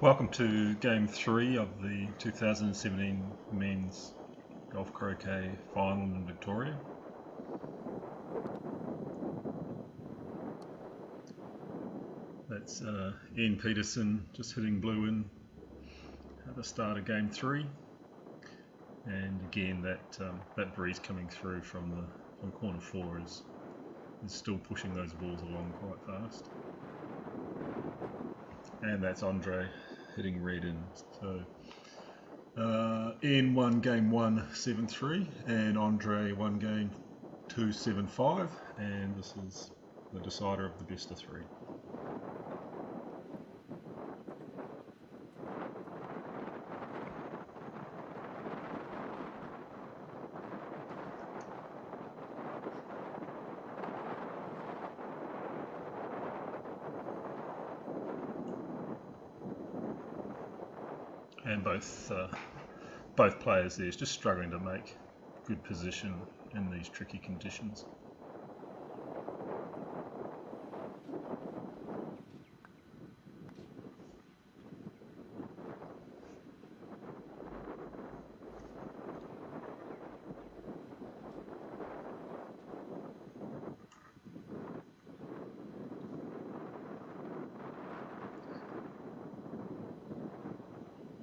Welcome to Game 3 of the 2017 Men's Golf Croquet Final in Victoria. That's Ian Peterson just hitting blue in at the start of Game 3. And again, that breeze coming through from corner 4 is still pushing those balls along quite fast. And that's Andre hitting red in. So Ian won game 1 7-3 and Andre won game 2 7-5, and this is the decider of the best of 3. And both players there is just struggling to make good position in these tricky conditions.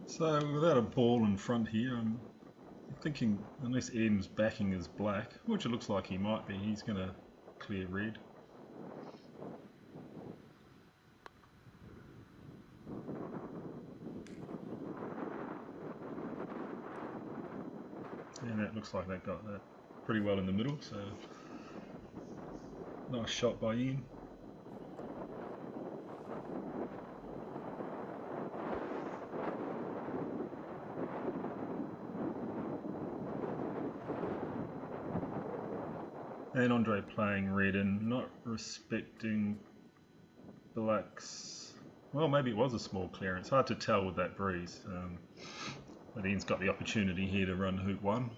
So without a ball in front here, I'm thinking unless Ian's backing is black, which it looks like he might be, he's going to clear red. And that looks like they got that pretty well in the middle, so nice shot by Ian. And Andre playing red and not respecting black's, well, maybe it was a small clearance, hard to tell with that breeze, but Ian's got the opportunity here to run hoop 1.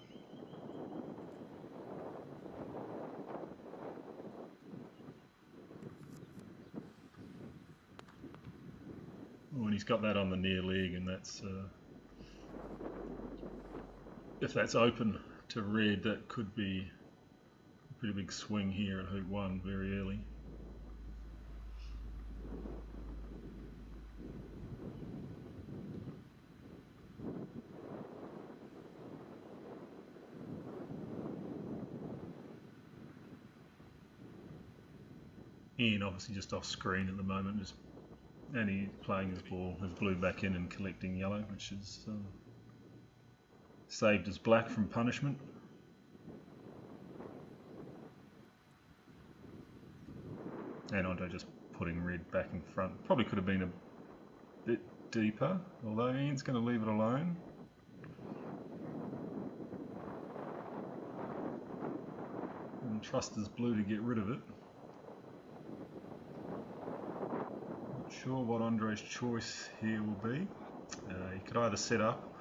Oh, and he's got that on the near leg, and that's if that's open to red, that could be pretty big swing here at hoop 1 very early. Ian obviously just off screen at the moment, and he's playing his blue back in and collecting yellow, which is saved his black from punishment. And Andre just putting red back in front. Probably could have been a bit deeper, although Ian's going to leave it alone. And trust his blue to get rid of it. Not sure what Andre's choice here will be. He could either set up,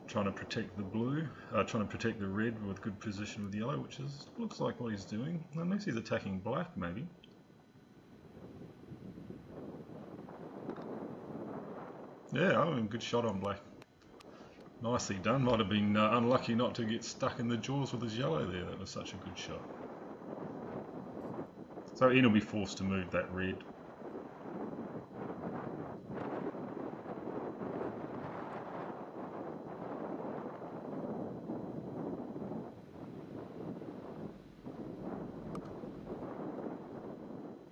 trying to protect the blue, trying to protect the red with good position with yellow, which looks like what he's doing, unless he's attacking black maybe. Yeah, I mean, good shot on black. Nicely done. Might have been unlucky not to get stuck in the jaws with his yellow there. That was such a good shot. So Ian will be forced to move that red.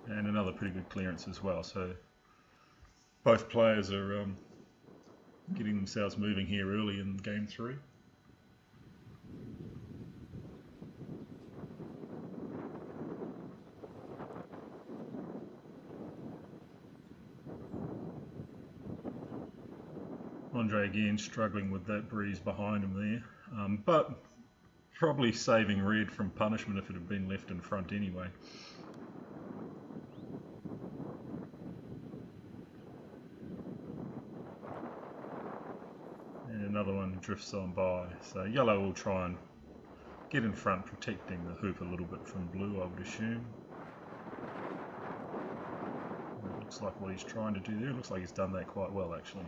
And another pretty good clearance as well. So both players are getting themselves moving here early in game 3. Andre again struggling with that breeze behind him there, but probably saving red from punishment if it had been left in front anyway. Another one drifts on by, so yellow will try and get in front, protecting the hoop a little bit from blue, I would assume. looks like what he's trying to do there. It looks like he's done that quite well actually.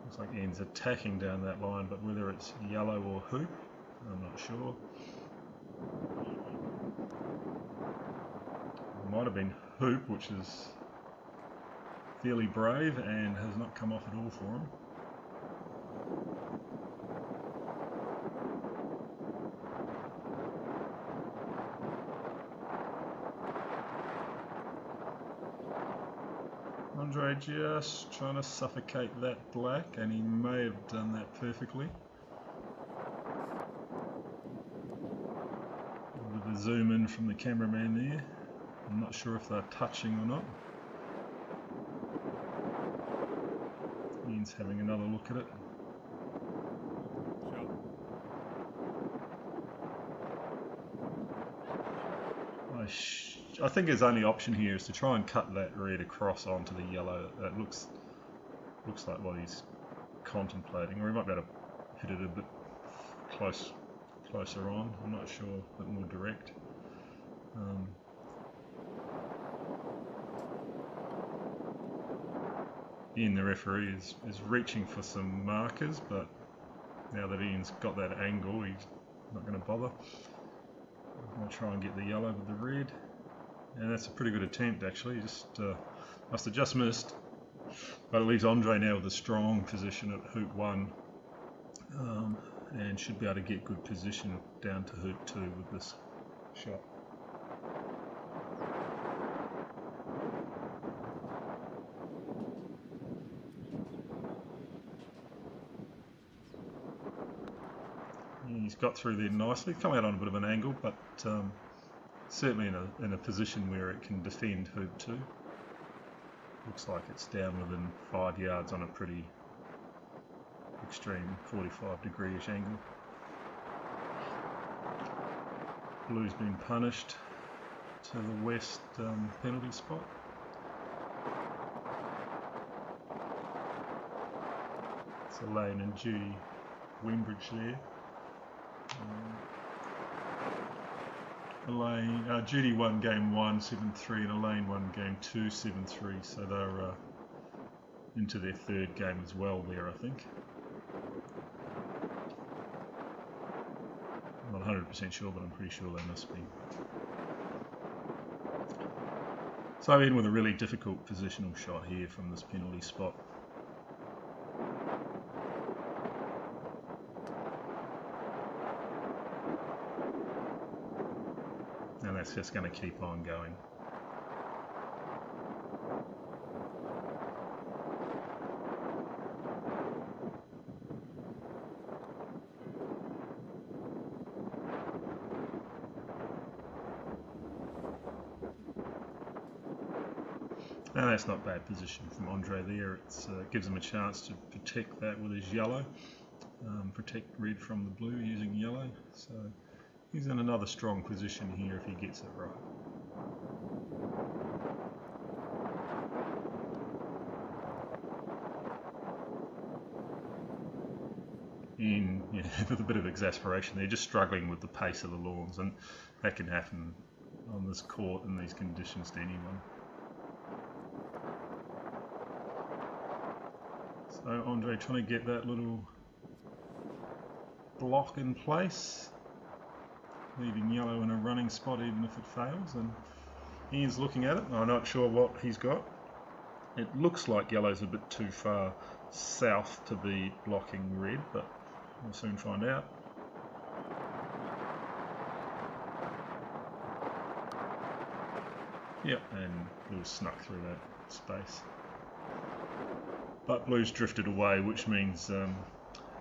Looks like Ian's attacking down that line, but whether it's yellow or hoop, I'm not sure. It might have been hoop, which is fairly brave and has not come off at all for him. Andre just trying to suffocate that black, and he may have done that perfectly. With a zoom in from the cameraman there. I'm not sure if they're touching or not. Ian's having another look at it. I think his only option here is to try and cut that red across onto the yellow. That looks like what he's contemplating, or he might be able to hit it a bit closer on. I'm not sure, a bit more direct. Ian, the referee, is reaching for some markers, but now that Ian's got that angle, he's not going to bother. I'm going to try and get the yellow with the red. And that's a pretty good attempt actually, just must have just missed. But it leaves Andre now with a strong position at hoop 1, and should be able to get good position down to hoop 2 with this shot. He's got through there nicely, come out on a bit of an angle, but certainly in a position where it can defend hoop 2. Looks like it's down within 5 yards on a pretty extreme 45-degree-ish angle. Blue's been punished to the west penalty spot. It's Elaine and Judy Wembridge there. Judy won game 1 7-3 and Elaine won game 2 7-3, so they're into their third game as well there, I think. I'm not 100% sure, but I'm pretty sure they must be. So I'm in with a really difficult positional shot here from this penalty spot. And that's just going to keep on going. And that's not bad position from Andre there. It gives him a chance to protect that with his yellow, protect red from the blue using yellow. So he's in another strong position here if he gets it right. And yeah, with a bit of exasperation, they're just struggling with the pace of the lawns, and that can happen on this court in these conditions to anyone. So Andre trying to get that little block in place, leaving yellow in a running spot even if it fails, and Ian's looking at it. I'm not sure what he's got. It looks like yellow's a bit too far south to be blocking red, but we'll soon find out. Yep, and blue snuck through that space. But blue's drifted away, which means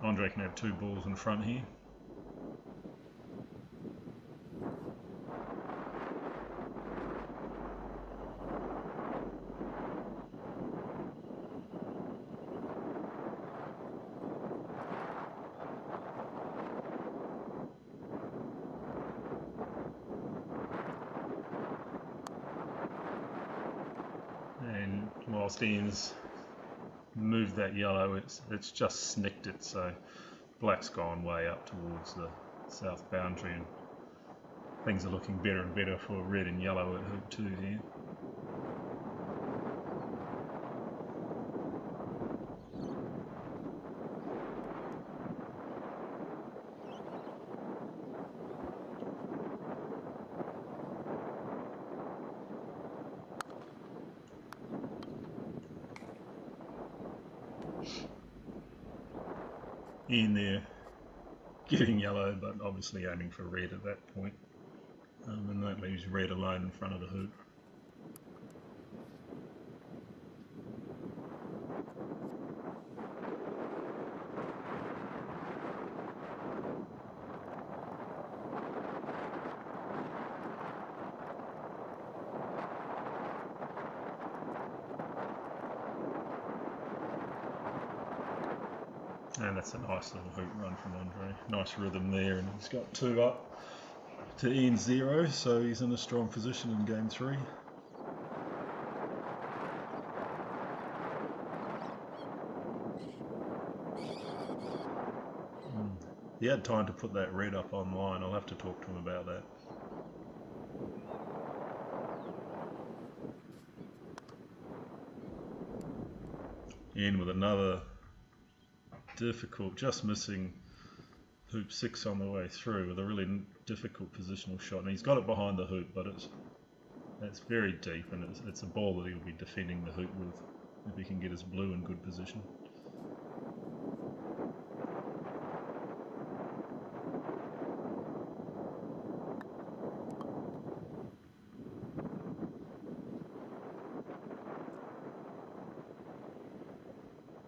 Andre can have 2 balls in front here. And whilst Ian's moved that yellow, it's just snicked it, so black's gone way up towards the south boundary, and things are looking better and better for red and yellow at hoop 2 here. In there, getting yellow, but obviously aiming for red at that point. And that leaves red alone in front of the hoop. And that's a nice little hoop run from Andre. Nice rhythm there, and he's got 2 up to Ian's 0, so he's in a strong position in game 3. He had time to put that red up online. I'll have to talk to him about that. Ian with another difficult, just missing hoop 6 on the way through with a really difficult positional shot, and he's got it behind the hoop, but it's very deep, and it's a ball that he'll be defending the hoop with if he can get his blue in good position.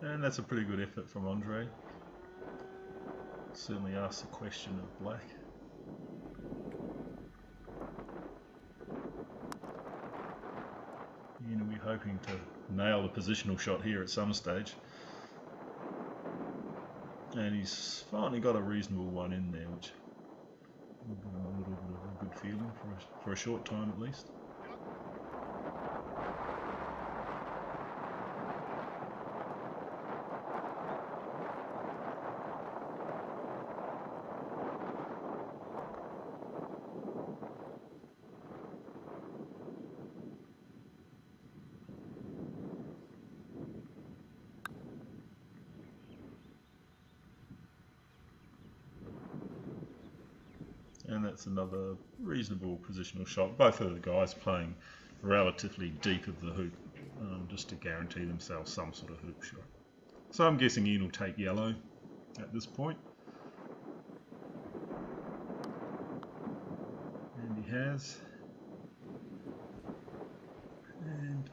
And that's a pretty good effort from Andre. Certainly asks the question of black. You know, we're hoping to nail the positional shot here at some stage. And he's finally got a reasonable one in there, which will give him a little bit of a good feeling for a short time at least. And that's another reasonable positional shot. Both of the guys playing relatively deep of the hoop, just to guarantee themselves some sort of hoop shot. So I'm guessing Ian will take yellow at this point. And he has. And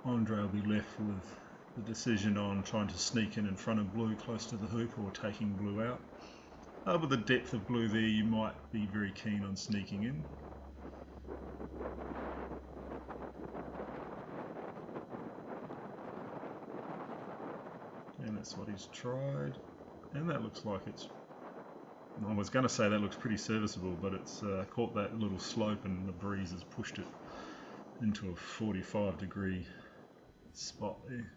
Andre will be left with the decision on trying to sneak in front of blue close to the hoop or taking blue out. With the depth of blue there, you might be very keen on sneaking in. And that's what he's tried. And that looks like it's... I was going to say that looks pretty serviceable, but it's caught that little slope and the breeze has pushed it into a 45-degree spot there.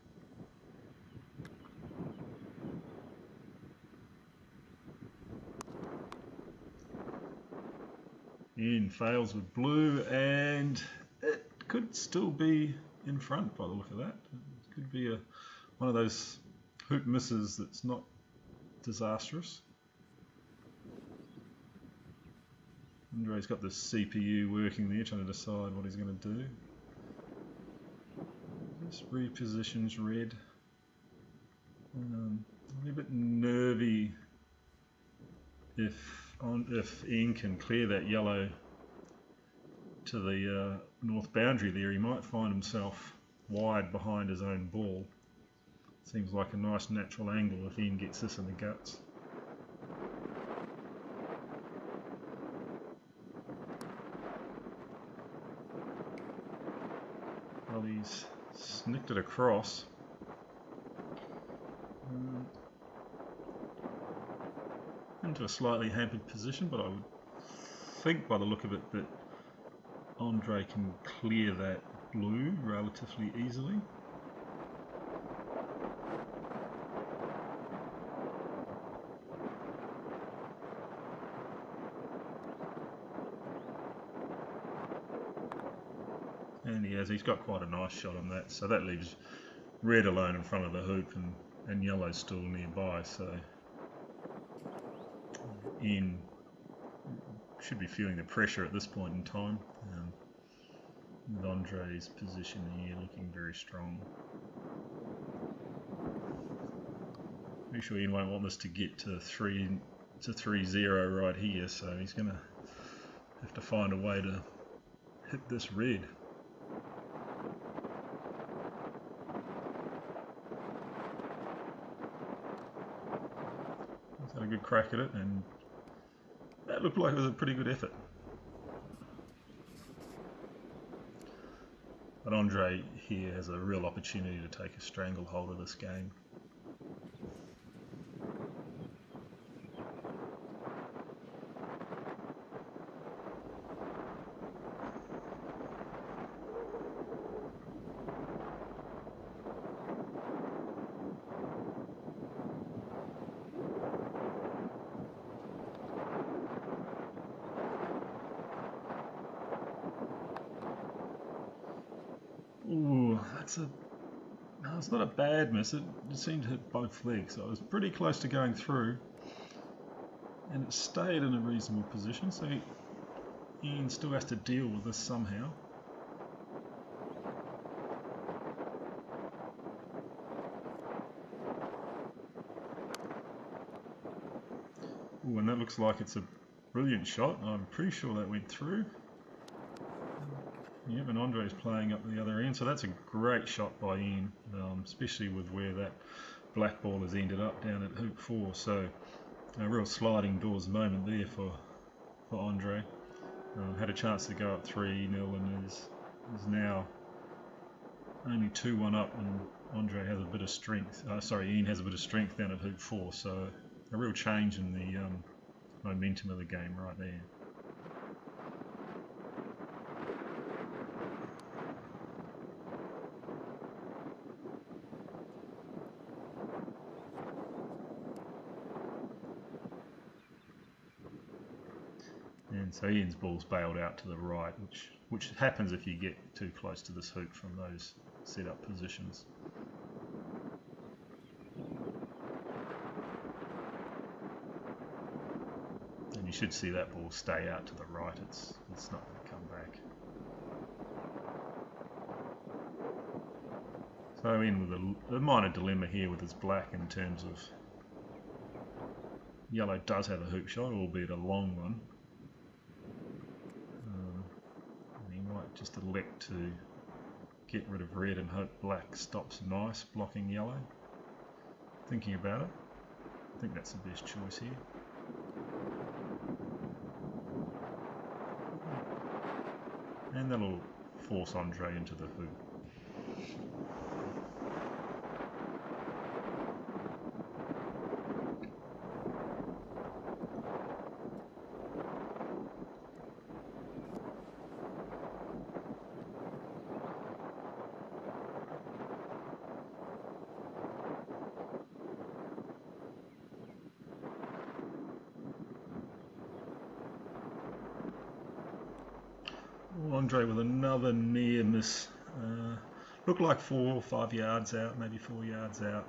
Ian fails with blue, and it could still be in front by the look of that. It could be one of those hoop misses that's not disastrous. Andre's got the CPU working there, trying to decide what he's going to do. This repositions red. A bit nervy if Ian can clear that yellow to the north boundary there, he might find himself wide behind his own ball. Seems like a nice natural angle if Ian gets this in the guts. Well, he's snicked it across. Into a slightly hampered position, but I would think by the look of it that Andre can clear that blue relatively easily. has. He's got quite a nice shot on that, so that leaves red alone in front of the hoop, and yellow's still nearby, so Ian should be feeling the pressure at this point in time, with Andre's position here looking very strong. Pretty sure Ian won't want this to get to 3-0 right here, so he's going to have to find a way to hit this red. He's had a good crack at it, and that looked like it was a pretty good effort. But Andre here has a real opportunity to take a stranglehold of this game. Ooh, no, it's not a bad miss. It seemed to hit both legs, so it was pretty close to going through, and it stayed in a reasonable position, so Ian still has to deal with this somehow. Ooh, and that looks like it's a brilliant shot. I'm pretty sure that went through. Yep, and Andre's playing up the other end, so that's a great shot by Ian, especially with where that black ball has ended up down at hoop 4. So a real sliding doors moment there for Andre. Had a chance to go up 3-0 and is now only 2-1 up, and Andre has a bit of strength. Ian has a bit of strength down at hoop 4. So a real change in the momentum of the game right there. And so Ian's ball's bailed out to the right, which happens if you get too close to this hoop from those set-up positions. And you should see that ball stay out to the right. It's not going to come back. So Ian with a minor dilemma here with his black in terms of yellow does have a hoop shot, albeit a long one. Just elect to get rid of red and hope black stops nice, blocking yellow. Thinking about it, I think that's the best choice here. And that'll force Andre into the hoop. Andre with another near miss. Looked like 4 or 5 yards out, maybe 4 yards out.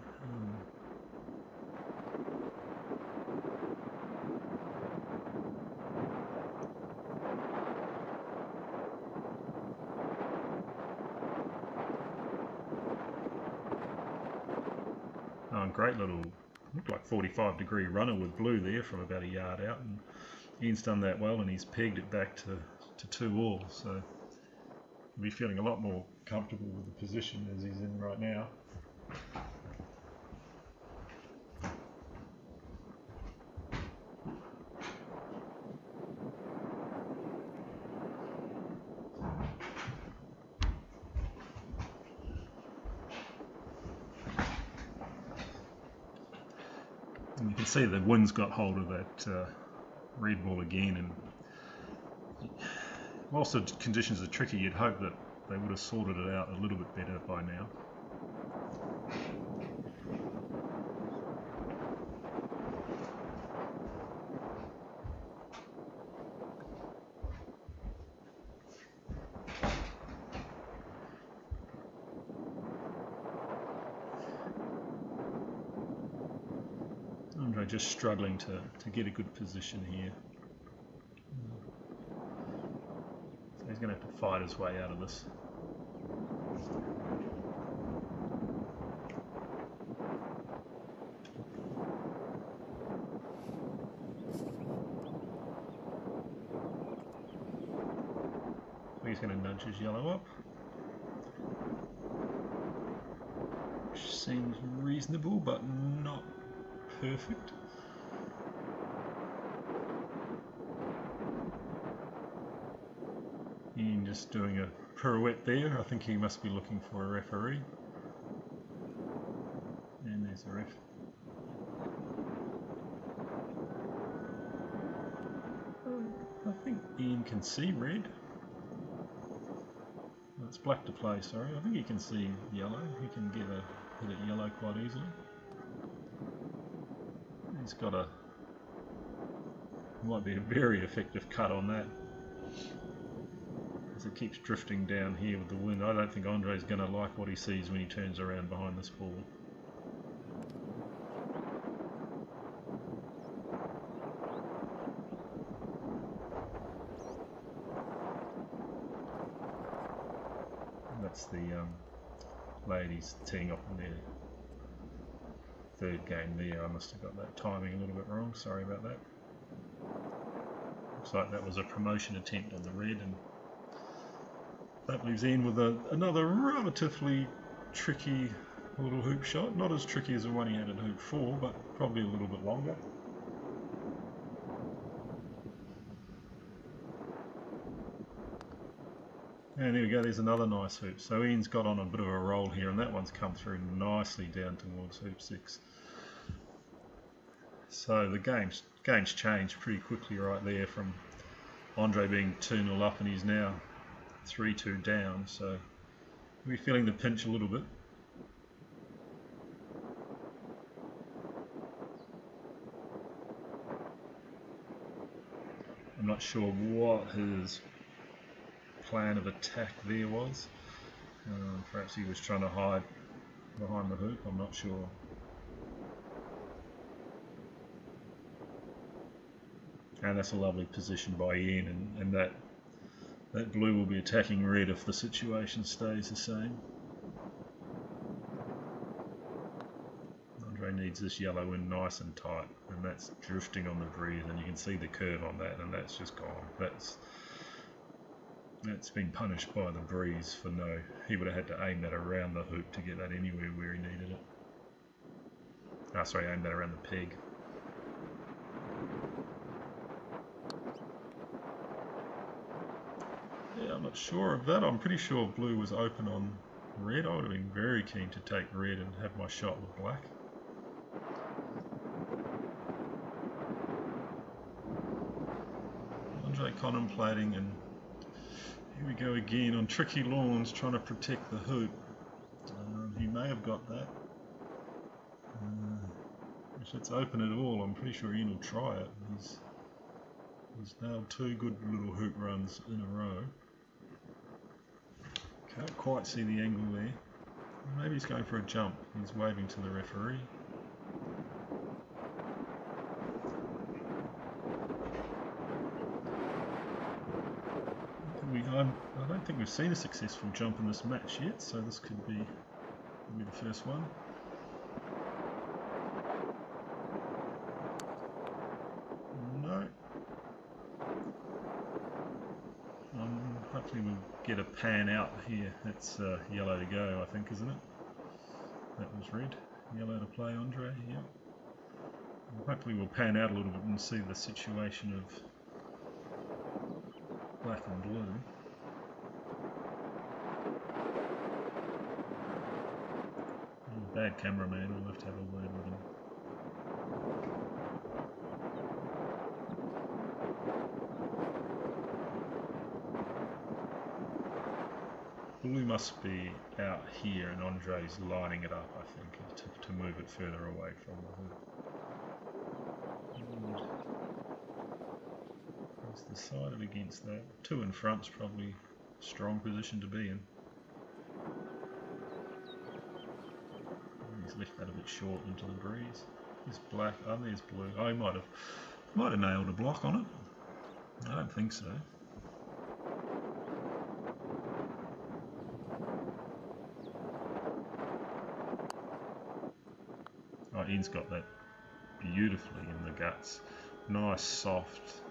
Great little, looked like 45-degree runner with blue there from about a yard out, and Ian's done that well, and he's pegged it back to 2-all, so he'll be feeling a lot more comfortable with the position as he's in right now. And you can see the wind's got hold of that red ball again, and whilst the conditions are tricky, you'd hope that they would have sorted it out a little bit better by now. just struggling to get a good position here. So he's going to have to fight his way out of this. He's going to nudge his yellow up, which seems reasonable but not perfect. Ian just doing a pirouette there. I think he must be looking for a referee. And there's a ref. I think Ian can see red. It's black to play, sorry. I think he can see yellow. He can hit it yellow quite easily. He's got might be a very effective cut on that. As it keeps drifting down here with the wind. I don't think Andre's going to like what he sees when he turns around behind this ball. That's the ladies teeing up in their third game there. I must have got that timing a little bit wrong, sorry about that. Looks like that was a promotion attempt on the red, and that leaves Ian with another relatively tricky little hoop shot. Not as tricky as the one he had at hoop 4, but probably a little bit longer. And there we go, there's another nice hoop. So Ian's got on a bit of a roll here, and that one's come through nicely down towards hoop 6. So the game's changed pretty quickly right there, from Andre being 2-0 up and he's now 3-2 down. So we're feeling the pinch a little bit. I'm not sure what his plan of attack there was. Perhaps he was trying to hide behind the hoop, I'm not sure. And that's a lovely position by Ian, and that blue will be attacking red if the situation stays the same. Andre needs this yellow in nice and tight, and that's drifting on the breeze, and you can see the curve on that, and that's just gone. That's been punished by the breeze for no. He would have had to aim that around the hoop to get that anywhere where he needed it. Aim that around the peg. Yeah, I'm not sure of that. I'm pretty sure blue was open on red. I would have been very keen to take red and have my shot with black. Andre contemplating, and here we go again on tricky lawns, trying to protect the hoop. He may have got that. If it's open at all, I'm pretty sure Ian will try it. He's nailed 2 good little hoop runs in a row. Can't quite see the angle there. Maybe he's going for a jump. He's waving to the referee. I don't think we've seen a successful jump in this match yet, so this could be the first one. No. Hopefully we'll get a pan out here. It's yellow to go, I think, isn't it? That was red. Yellow to play, Andre, yeah. Hopefully we'll pan out a little bit and see the situation of black and blue. Bad cameraman, we'll have to have a word with him. Blue must be out here, and Andre's lining it up, I think, to move it further away from the hoop. He's decided against that. 2 in front's probably a strong position to be in. He's left that a bit short into the breeze. There's black. Oh, there's blue. I might have nailed a block on it. I don't think so. Oh, Ian's got that beautifully in the guts. Nice, soft,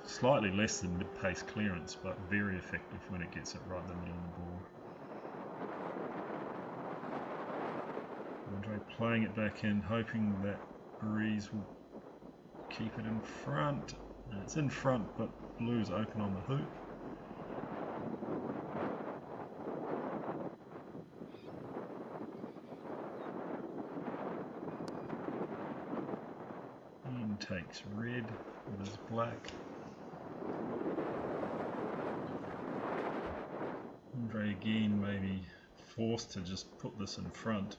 slightly less than mid-pace clearance, but very effective when it gets it right in the middle of the ball. Andre playing it back in, hoping that Breeze will keep it in front. And it's in front, but blue's open on the hoop. Ian takes red with his black. Andre again maybe forced to just put this in front.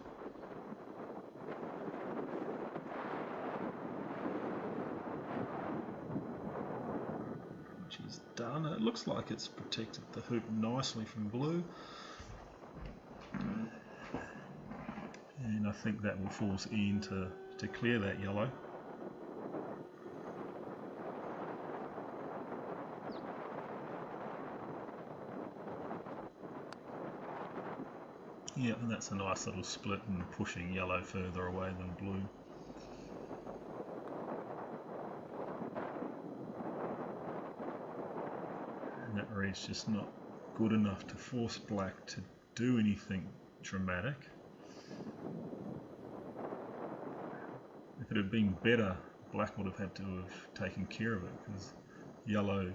Which he's done. It looks like it's protected the hoop nicely from blue. And I think that will force Ian to clear that yellow. Yeah, and that's a nice little split and pushing yellow further away than blue. And that read's just not good enough to force black to do anything dramatic. If it had been better, black would have had to have taken care of it, because yellow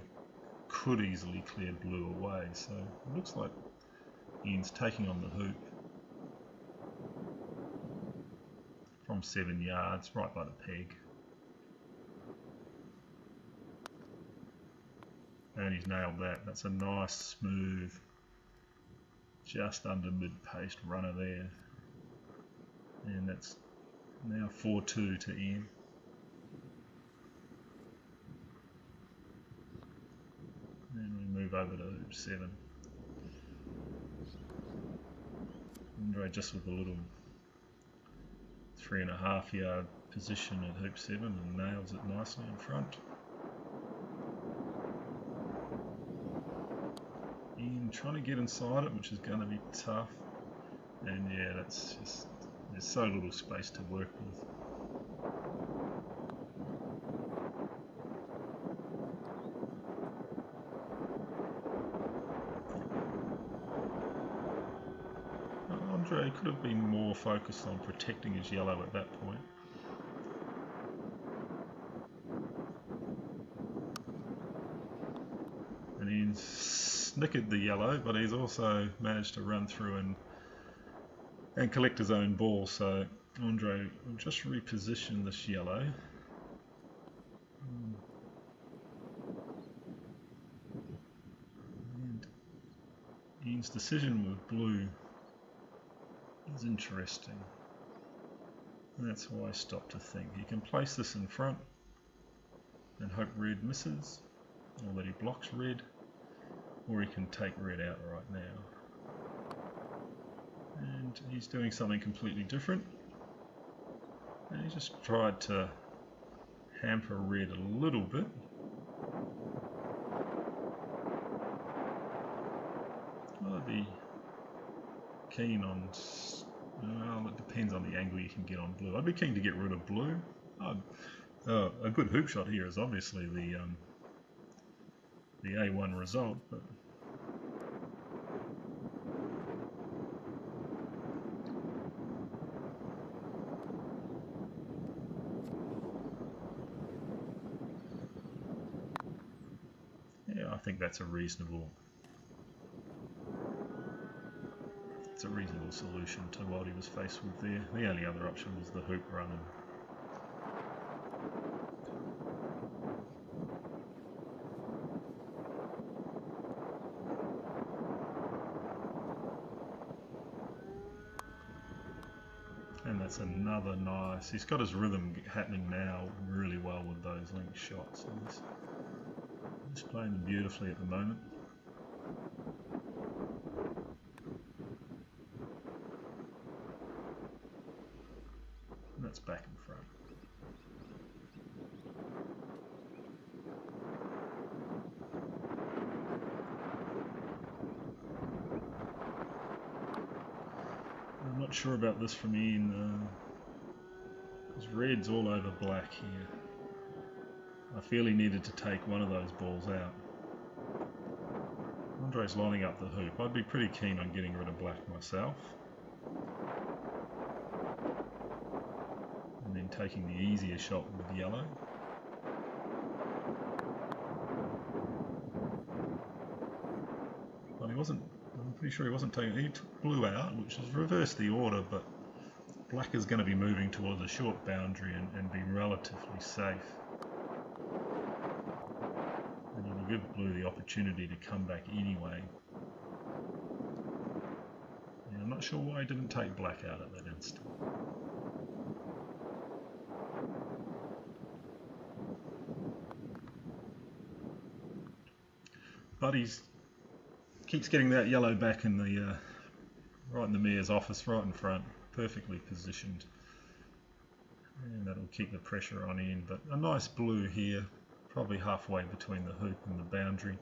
could easily clear blue away. So it looks like Ian's taking on the hoop from 7 yards, right by the peg. And he's nailed that. That's a nice, smooth, just under mid-paced runner there. And that's now 4-2 to Ian. And we move over to hoop 7. Andre just with a little 3.5 yard position at hoop 7 and nails it nicely in front. Ian trying to get inside it, which is going to be tough. And yeah, that's just, there's so little space to work with. Andre could have been more focused on protecting his yellow at that point. And he's snickered the yellow, but he's also managed to run through and collect his own ball. So Andre will just reposition this yellow. And Ian's decision with blue is interesting. And that's why I stopped to think. He can place this in front and hope red misses, or that he blocks red, or he can take red out right now. And he's doing something completely different. And he just tried to hamper red a little bit. I'd be keen on, well, it depends on the angle you can get on blue. I'd be keen to get rid of blue. A good hoop shot here is obviously the A1 result, but yeah, I think that's a reasonable solution to what he was faced with there. The only other option was the hoop run. And that's another nice, he's got his rhythm happening now really well with those link shots. He's playing them beautifully at the moment. that's back and front. I'm not sure about this from Ian, because red's all over black here. I feel he needed to take one of those balls out. Andre's lining up the hoop. I'd be pretty keen on getting rid of black myself. And then taking the easier shot with yellow. But I'm pretty sure he wasn't taking, he took blue out, which is reverse the order, but black is going to be moving towards a short boundary and be relatively safe. And it'll give blue the opportunity to come back anyway. And I'm not sure why he didn't take black out at that instant. But he keeps getting that yellow back in the right in the mayor's office, right in front, perfectly positioned, and that'll keep the pressure on Ian. But a nice blue here, probably halfway between the hoop and the boundary,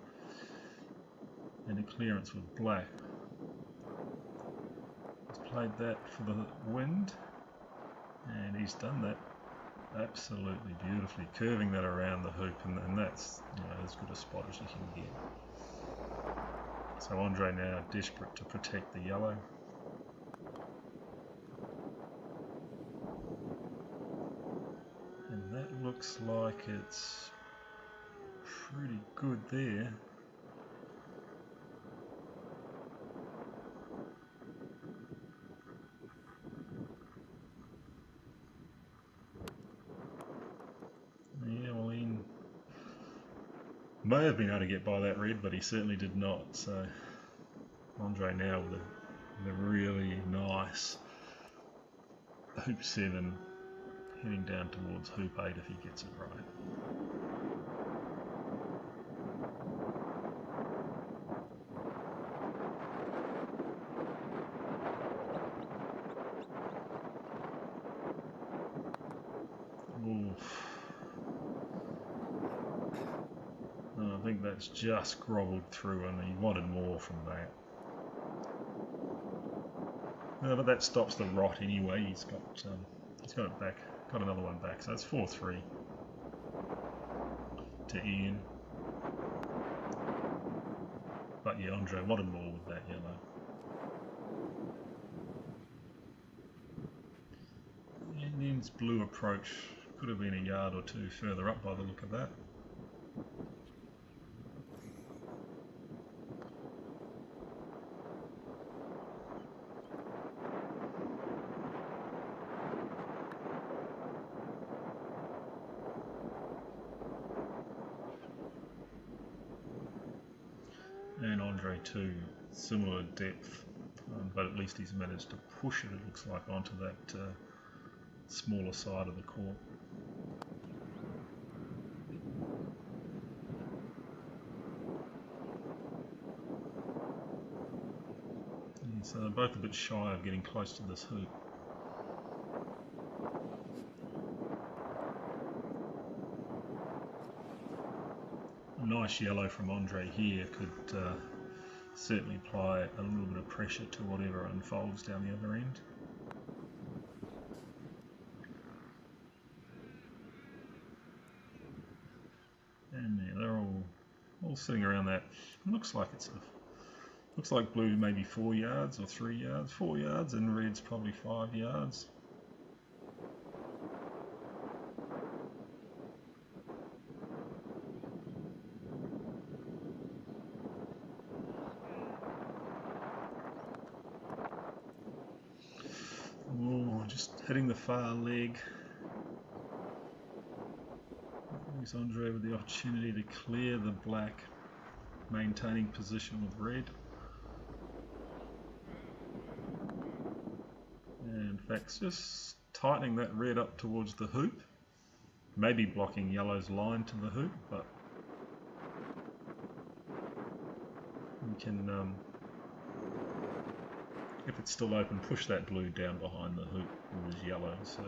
and a clearance with black. He's played that for the wind, and he's done that absolutely beautifully, curving that around the hoop, and that's, you know, as good a spot as you can get. So Andre now desperate to protect the yellow. And that looks like it's pretty good there. Yeah, well, Ian may have been able to get by that red, but he certainly did not. So Andre now with a really nice hoop 7, heading down towards hoop 8 if he gets it right. Oof. I think that's just grovelled through, and he wanted more from that. But that stops the rot anyway. He's got it back, got another one back. So it's 4-3 to Ian. But yeah, Andre wanted more with that yellow. And Ian's blue approach could have been a yard or two further up by the look of that. And Andre too, similar depth, but at least he's managed to push it, it looks like, onto that smaller side of the court. And so they're both a bit shy of getting close to this hoop. A nice yellow from Andre here could certainly apply a little bit of pressure to whatever unfolds down the other end. And yeah, they're all sitting around that. It looks like looks like blue maybe 4 yards or 3 yards, 4 yards, and red's probably 5 yards. Just hitting the far leg. Leaves Andre with the opportunity to clear the black, maintaining position with red. And in fact, just tightening that red up towards the hoop. Maybe blocking yellow's line to the hoop, but you can, if it's still open, push that blue down behind the hoop with his yellow. So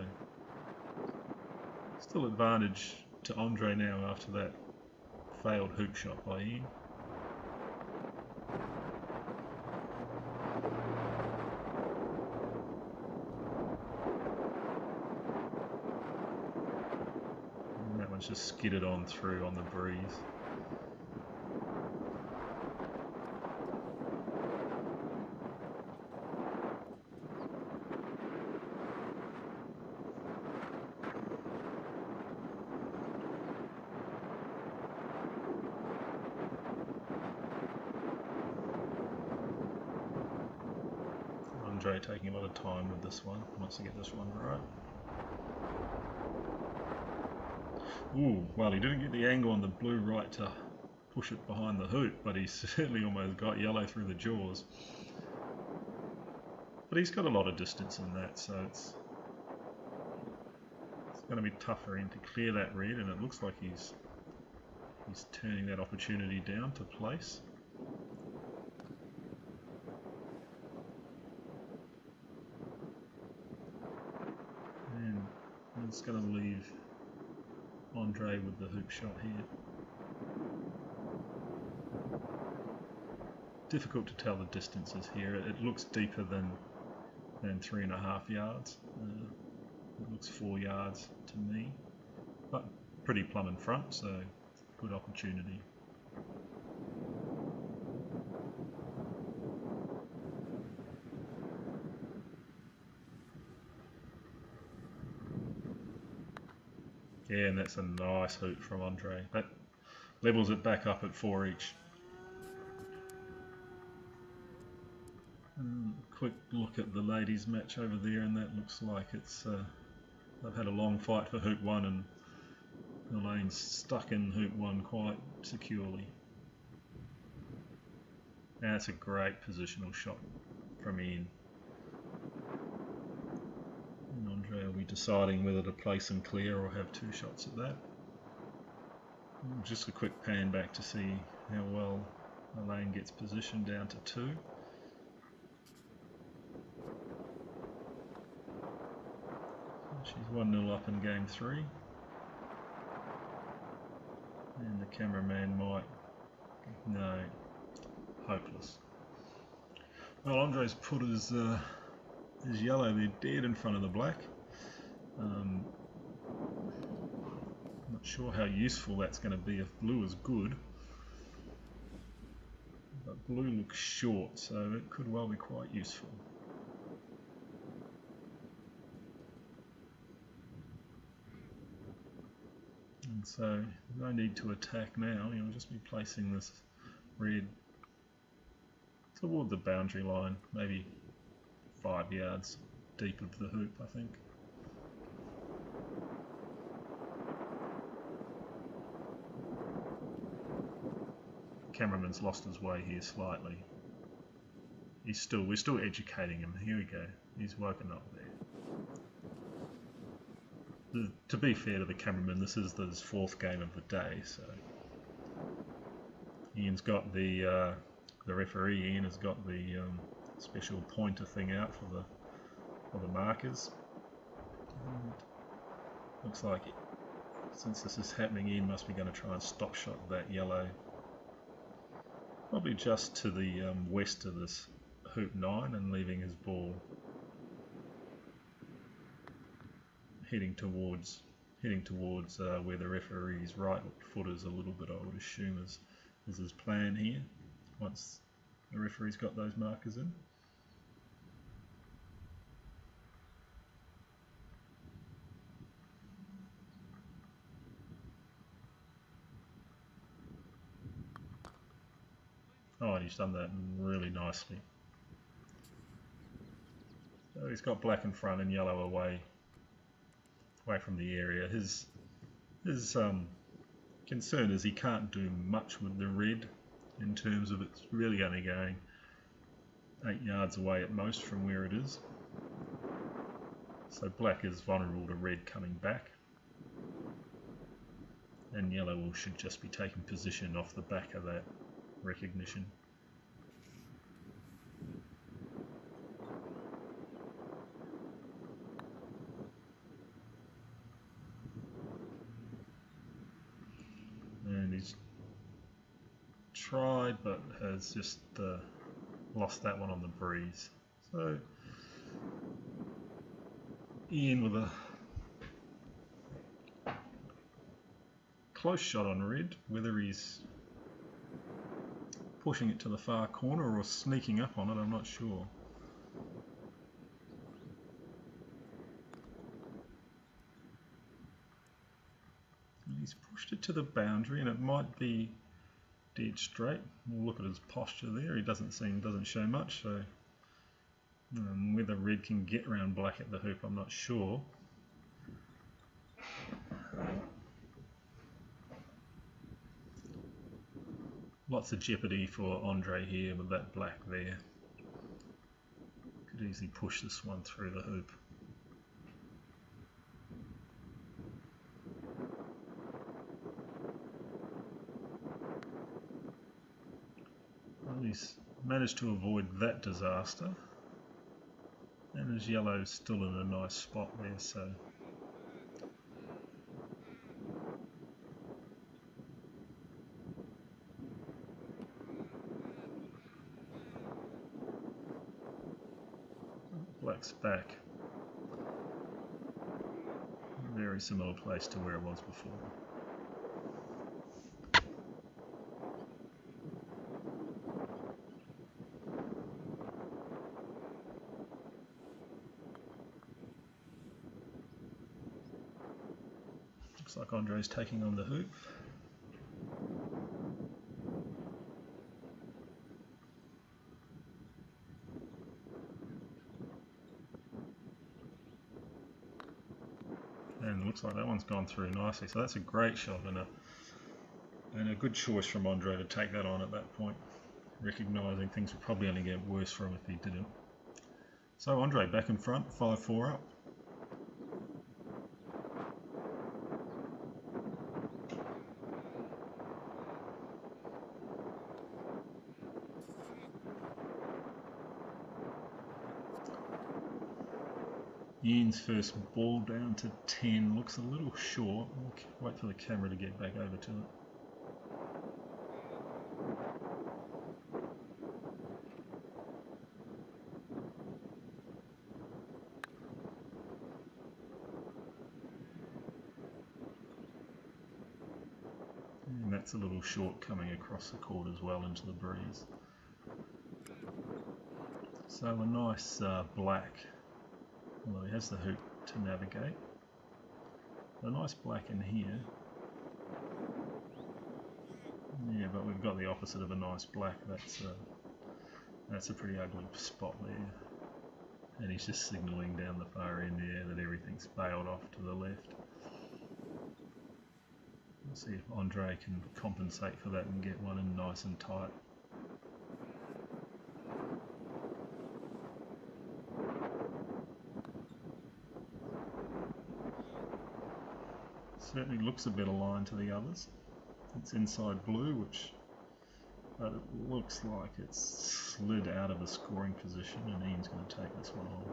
Still advantage to Andre now after that failed hoop shot by Ian. And that one's just skidded on through on the breeze. Andre taking a lot of time with this one, wants to get this one right. Ooh, well, he didn't get the angle on the blue right to push it behind the hoop, but he certainly almost got yellow through the jaws. But he's got a lot of distance in that, so it's going to be tough for him to clear that red, and it looks like he's turning that opportunity down to place. It's going to leave Andre with the hoop shot here. Difficult to tell the distances here. It looks deeper than 3.5 yards. It looks 4 yards to me, but pretty plumb in front, so good opportunity. Yeah, and that's a nice hoop from Andre. That levels it back up at 4 each. Quick look at the ladies' match over there, and that looks like it's they've had a long fight for hoop 1, and Elaine's stuck in hoop 1 quite securely. And that's a great positional shot from Ian. And Andre will be deciding whether to place him clear or have 2 shots at that. Just a quick pan back to see how well Elaine gets positioned down to 2. She's 1-0 up in game 3. And the cameraman might... No. Hopeless. Well, Andre's put his yellow there dead in front of the black. Not sure how useful that's going to be if blue is good. But blue looks short, so it could well be quite useful. And so, no need to attack now, you'll just be placing this red toward the boundary line, maybe 5 yards deep of the hoop, I think. Cameraman's lost his way here slightly. We're still educating him. Here we go. He's woken up there. To be fair to the cameraman, this is his 4th game of the day, so Ian's got the referee. Ian has got the special pointer thing out for the markers. And looks like since this is happening, Ian must be going to try and stop shot that yellow, probably just to the west of this hoop 9, and leaving his ball heading towards where the referee's right foot is a little bit, I would assume, is his plan here, once the referee's got those markers in. Oh, and he's done that really nicely. So he's got black in front and yellow away from the area. His concern is he can't do much with the red in terms of it's really only going 8 yards away at most from where it is. So black is vulnerable to red coming back, and yellow should just be taking position off the back of that recognition. he's tried but has just lost that one on the breeze. So Ian with a close shot on red, whether he's pushing it to the far corner or sneaking up on it, I'm not sure. He's pushed it to the boundary and it might be dead straight. We'll look at his posture there. He doesn't show much, so whether red can get around black at the hoop, I'm not sure. Lots of jeopardy for Andre here with that black there. Could easily push this one through the hoop. Well, he's managed to avoid that disaster. And his yellow's still in a nice spot there, so black's back. Very similar place to where it was before. Looks like Andre's taking on the hoop. And it looks like that one's gone through nicely, so that's a great shot and a good choice from Andre to take that on at that point, recognising things would probably only get worse for him if he didn't. So Andre back in front, 5-4 up. Ian's first ball down to 10 looks a little short. We'll wait for the camera to get back over to it. And that's a little short coming across the court as well into the breeze. So a nice black. Well, he has the hoop to navigate. A nice black in here. Yeah, but we've got the opposite of a nice black. That's a pretty ugly spot there. And he's just signalling down the far end there that everything's bailed off to the left. We'll see if Andre can compensate for that and get one in nice and tight. Certainly looks a bit aligned to the others. It's inside blue, but it looks like it's slid out of a scoring position, and Ian's going to take this one on.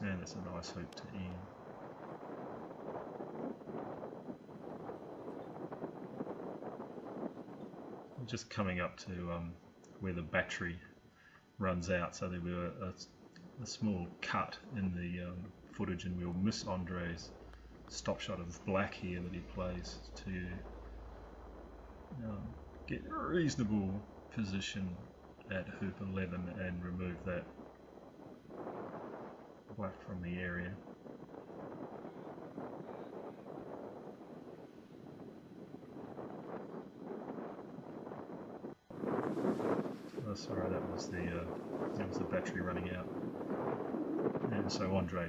And it's a nice hoop to Ian. Just coming up to where the battery runs out, so there'll be a small cut in the footage, and we'll miss Andre's stop shot of black here that he plays to get a reasonable position at hoop 11 and remove that black from the area. Oh, sorry, that was the battery running out. And so Andre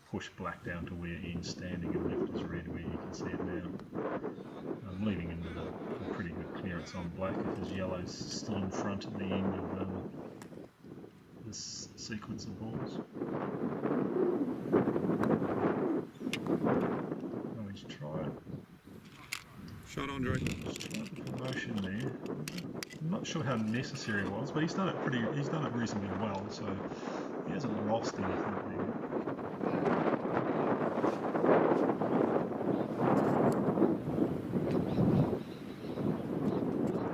pushed black down to where Ian's standing and left his red where you can see it now. Leaving him with a pretty good clearance on black if his yellow's still in front at the end of this sequence of balls. Oh, he's tried. Shot, Andre. Promotion there. I'm not sure how necessary it was, but he's done it reasonably well, so he hasn't lost anything there.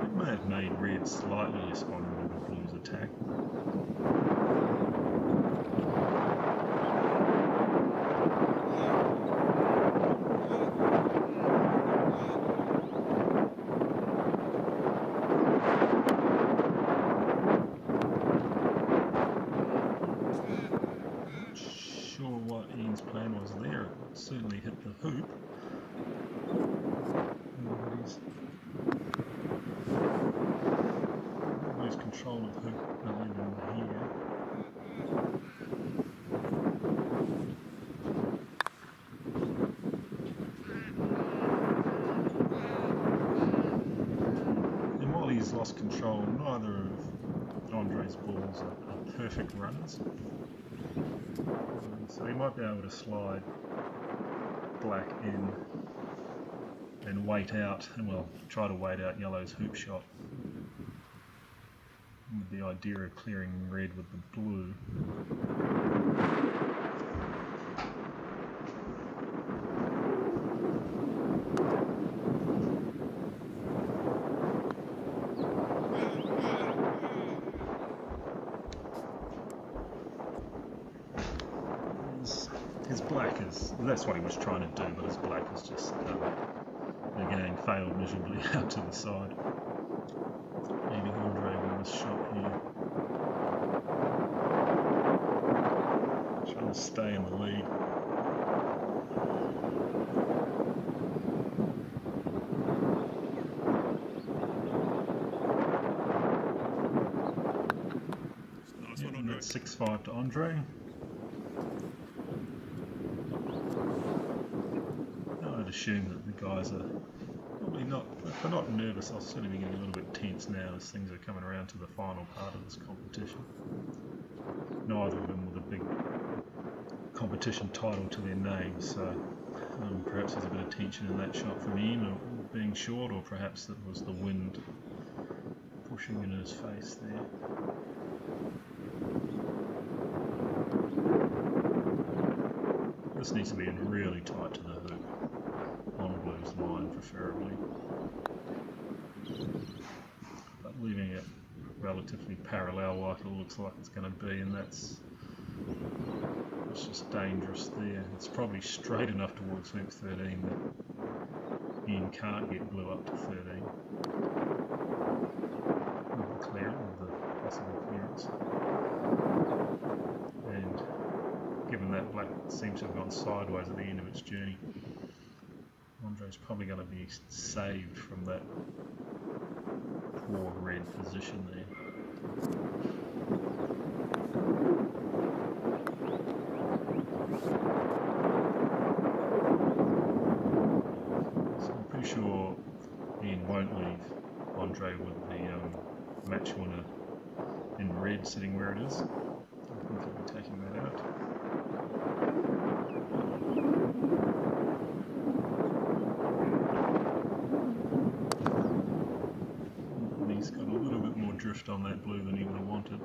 It may have made red slightly less vulnerable to blue's attack. Plan was there, it certainly hit the hoop. Lose control of hoop 11 here. And while he's lost control, neither of Andre's balls are perfect runners. So he might be able to slide black in and wait out, and well, try to wait out yellow's hoop shot, with the idea of clearing red with the blue. His black is, that's what he was trying to do, but his black is just, again, failed miserably out to the side. Leaving Andre with this shot here. Trying to stay in the lead. Nice one, Andre. That's 6-5 to Andre. I'd assume that the guys are probably not, if they're not nervous, I'll certainly be getting a little bit tense now as things are coming around to the final part of this competition. Neither of them with a big competition title to their names, so perhaps there's a bit of tension in that shot from Ian, or being short, or perhaps it was the wind pushing in his face there. This needs to be in really tight to the hoop, on blue's line preferably, but leaving it relatively parallel like it looks like it's going to be, and that's just dangerous there. It's probably straight enough towards hoop 13 that Ian can't get blue up to 13 with the possible clearance. And given that black seems to have gone sideways at the end of its journey, Andre's probably going to be saved from that poor red position there. So I'm pretty sure Ian won't leave Andre with the match winner in red sitting where it is. I think he'll be taking that out. And he's got a little bit more drift on that blue than he would have wanted.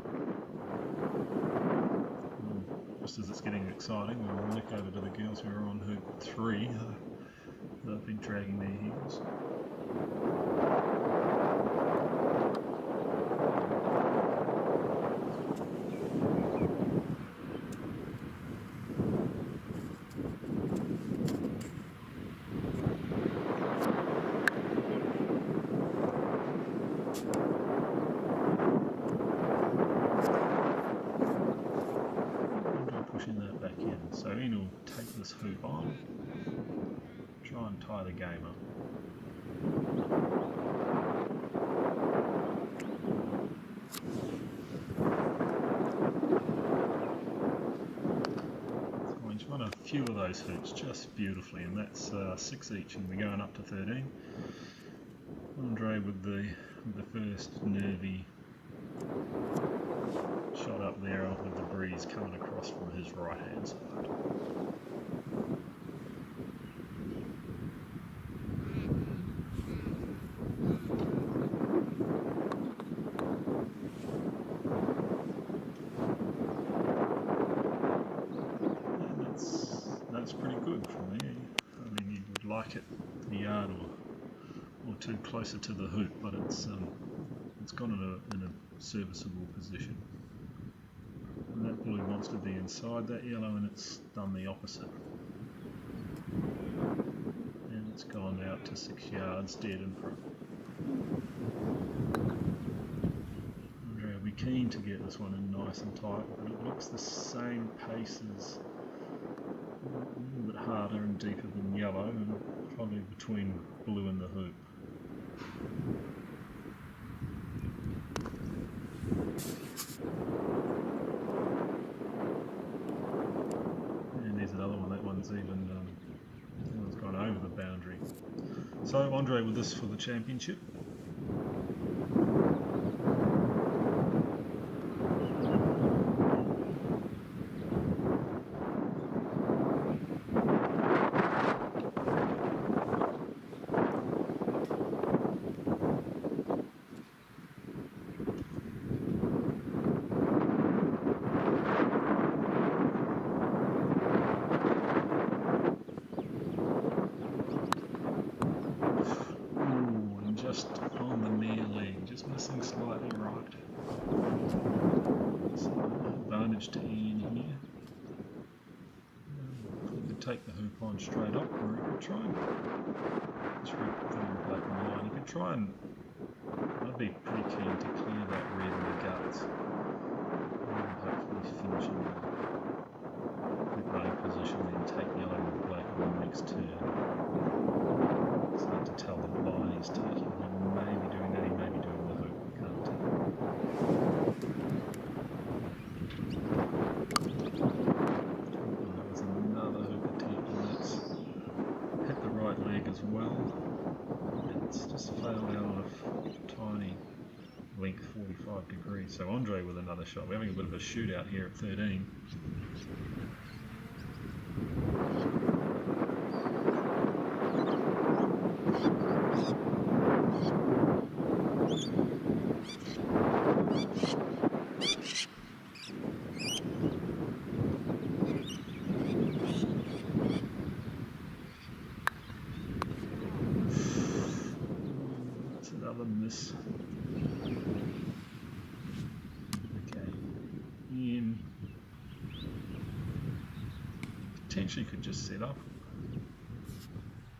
Just as it's getting exciting, we'll look over to the girls who are on hoop 3. They've been dragging their heels. Pushing that back in, so Ian will take this hoop on, try and tie the game up. So he's won a few of those hoops just beautifully, and that's 6 each, and we're going up to 13. Andre with the first nervy shot up there with the breeze coming across from his right hand side. like it a yard or two closer to the hoop, but it's gone in a serviceable position. And that blue wants to be inside that yellow, and it's done the opposite. And it's gone out to 6 yards dead in front. Andre will be keen to get this one in nice and tight, but it looks the same pace as a little bit harder and deeper than yellow, and probably between blue and the hoop. And there's another one. That one's even that one's gone over the boundary. So Andre with this for the championship. Just on the near leg, just missing slightly right. So advantage to Ian here. He could take the hoop on straight up, or he could try and just put them in black and line. He could try and, I'd be pretty keen to clear that red in the guts and hopefully finish in a good running position, then take yellow and black on the next turn. It's hard to tell the line he's taking. He may be doing that, he may be doing the hoop, we can't tell. And that was another hoop attempt, and that's hit the right leg as well. It's just failed out on a tiny length, 45 degrees. So Andre with another shot. We're having a bit of a shootout here at 13. That's another miss. Okay. Ian potentially could just set up,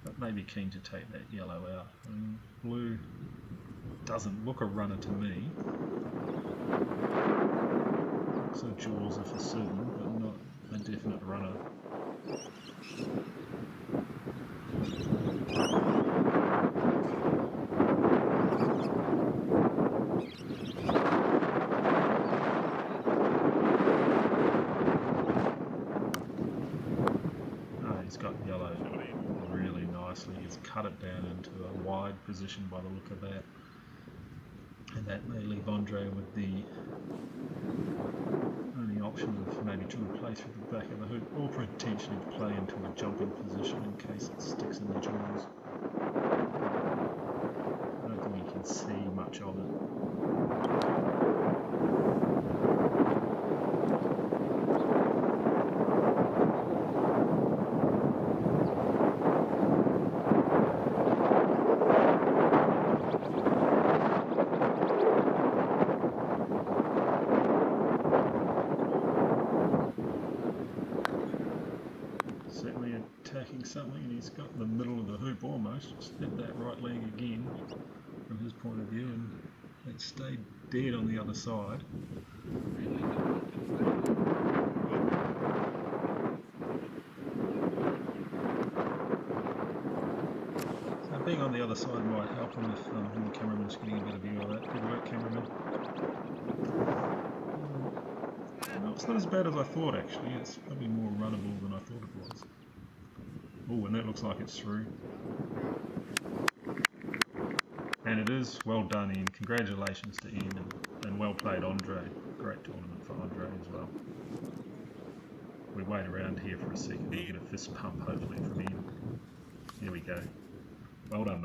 but maybe keen to take that yellow out. And blue doesn't look a runner to me. So jaws are for certain, but not a definite runner. He's got yellow really nicely. He's cut it down into a wide position by the look of that. And that may leave Andre with the only option of maybe trying to play through the back of the hoop, or potentially play into a jumping position in case it sticks in the jaws. I don't think you can see much of it. Certainly attacking something, and he's got the middle of the hoop almost. Just hit that right leg again from his point of view, and it stayed dead on the other side. So being on the other side might help him if the cameraman's getting a better view of that. Good work, cameraman. It's not as bad as I thought actually, it's probably more runnable than I thought it was. Oh, and that looks like it's through. And it is. Well done, Ian. Congratulations to Ian, and well played, Andre. Great tournament for Andre as well. We wait around here for a second, we'll get a fist pump hopefully from Ian. Here we go. Well done, mate.